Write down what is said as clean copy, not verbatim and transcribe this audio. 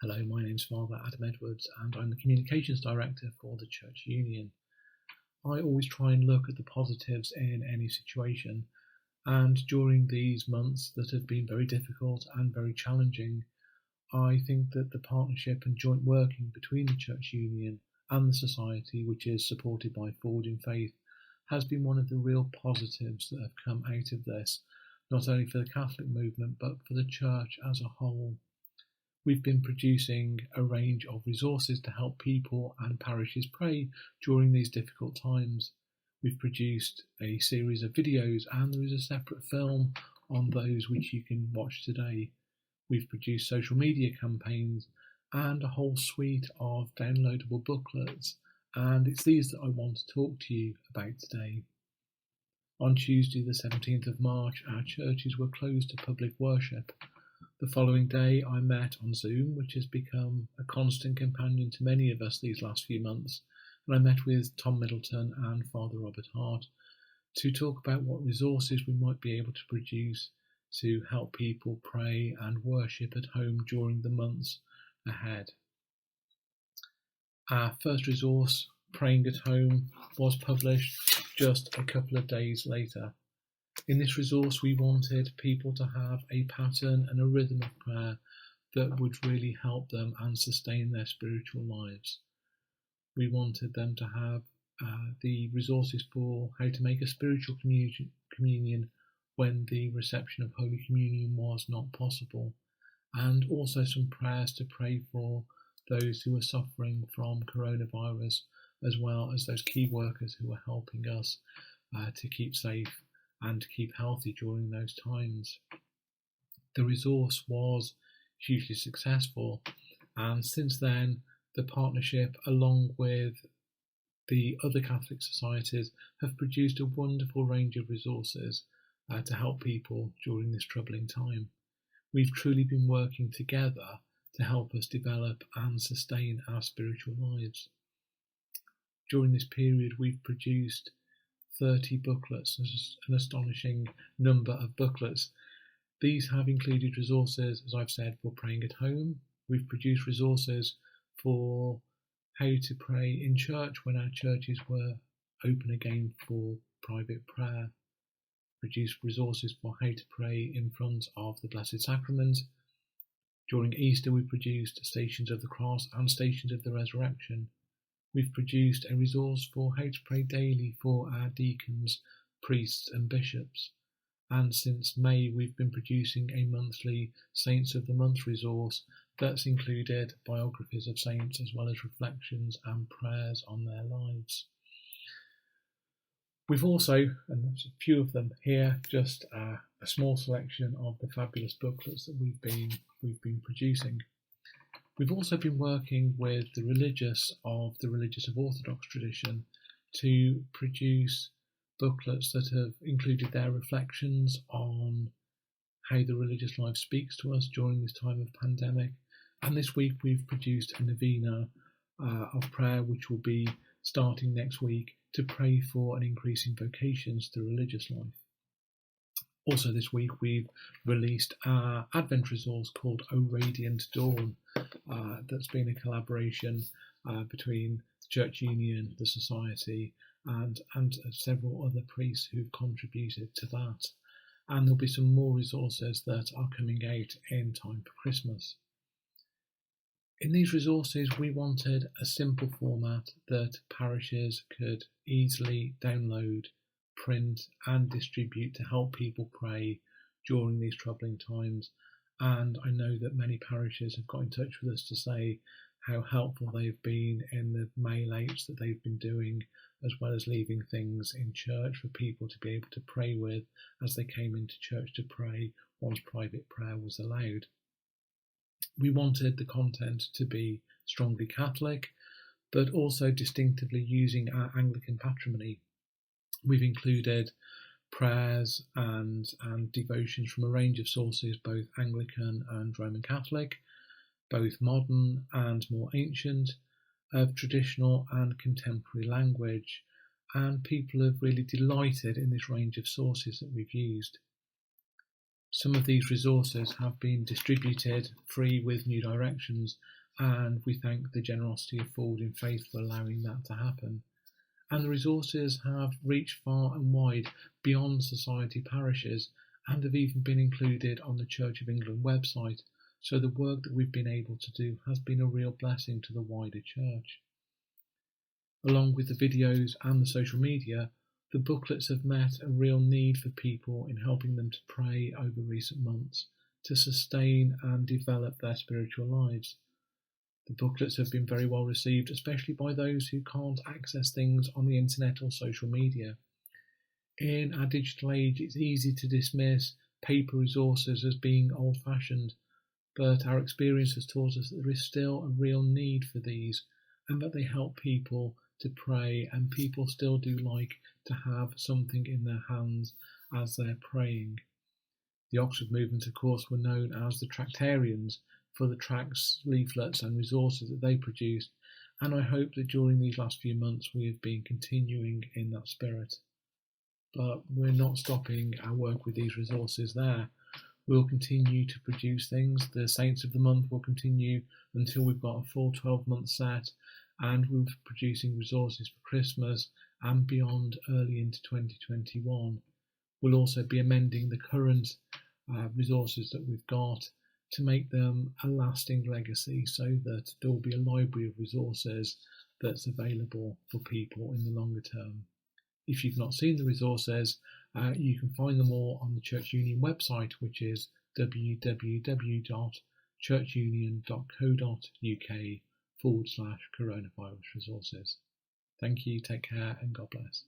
Hello, my name's Father Adam Edwards and I'm the Communications Director for the Church Union. I always try and look at the positives in any situation, and during these months that have been very difficult and very challenging, I think that the partnership and joint working between the Church Union and the Society, which is supported by Forward in Faith, has been one of the real positives that have come out of this, not only for the Catholic movement but for the Church as a whole. We've been producing a range of resources to help people and parishes pray during these difficult times. We've produced a series of videos, and there is a separate film on those which you can watch today. We've produced social media campaigns and a whole suite of downloadable booklets, and it's these that I want to talk to you about today. On Tuesday the 17th of March, our churches were closed to public worship. The following day I met on Zoom, which has become a constant companion to many of us these last few months, and I met with Tom Middleton and Father Robert Hart to talk about what resources we might be able to produce to help people pray and worship at home during the months ahead. Our first resource, Praying at Home, was published just a couple of days later. In this resource, we wanted people to have a pattern and a rhythm of prayer that would really help them and sustain their spiritual lives. We wanted them to have the resources for how to make a spiritual communion when the reception of Holy Communion was not possible, and also some prayers to pray for those who are suffering from coronavirus, as well as those key workers who are helping us to keep safe and to keep healthy during those times. The resource was hugely successful, and since then the partnership, along with the other Catholic societies, have produced a wonderful range of resources to help people during this troubling time. We've truly been working together to help us develop and sustain our spiritual lives. During this period we've produced 30 booklets, an astonishing number of booklets. These have included resources, as I've said, for praying at home. We've produced resources for how to pray in church when our churches were open again for private prayer. Produced resources for how to pray in front of the Blessed Sacrament. During Easter we produced Stations of the Cross and Stations of the Resurrection. We've produced a resource for how to pray daily for our deacons, priests and bishops. And since May we've been producing a monthly Saints of the Month resource that's included biographies of saints as well as reflections and prayers on their lives. We've also, and there's a few of them here, just a small selection of the fabulous booklets that we've been producing. We've also been working with the religious of Orthodox tradition to produce booklets that have included their reflections on how the religious life speaks to us during this time of pandemic. And this week we've produced a novena of prayer, which will be starting next week, to pray for an increase in vocations to religious life. Also this week we've released our Advent resource called O Radiant Dawn. That's been a collaboration between the Church Union, the Society, and several other priests who've contributed to that. And there'll be some more resources that are coming out in time for Christmas. In these resources we wanted a simple format that parishes could easily download, print and distribute to help people pray during these troubling times. And I know that many parishes have got in touch with us to say how helpful they've been in the mail outs that they've been doing, as well as leaving things in church for people to be able to pray with as they came into church to pray once private prayer was allowed. We wanted the content to be strongly Catholic, but also distinctively using our Anglican patrimony. We've included prayers and devotions from a range of sources, both Anglican and Roman Catholic, both modern and more ancient, of traditional and contemporary language, and people have really delighted in this range of sources that we've used. Some of these resources have been distributed free with new directions, and we thank the generosity of Forward in Faith for allowing that to happen. And the resources have reached far and wide beyond society parishes and have even been included on the Church of England website, so the work that we've been able to do has been a real blessing to the wider church. Along with the videos and the social media, the booklets have met a real need for people in helping them to pray over recent months, to sustain and develop their spiritual lives. The booklets have been very well received, especially by those who can't access things on the internet or social media. In our digital age, it's easy to dismiss paper resources as being old-fashioned, but our experience has taught us that there is still a real need for these, and that they help people to pray, and people still do like to have something in their hands as they're praying. The Oxford movement, of course, were known as the Tractarians for the tracts, leaflets and resources that they produced, and I hope that during these last few months we have been continuing in that spirit. But we're not stopping our work with these resources there. We'll continue to produce things. The Saints of the Month will continue until we've got a full 12-month set, and we'll be producing resources for Christmas and beyond early into 2021. We'll also be amending the current resources that we've got to make them a lasting legacy, so that there will be a library of resources that's available for people in the longer term. If you've not seen the resources, you can find them all on the Church Union website, which is www.churchunion.co.uk/coronavirus resources. Thank you, take care, and God bless.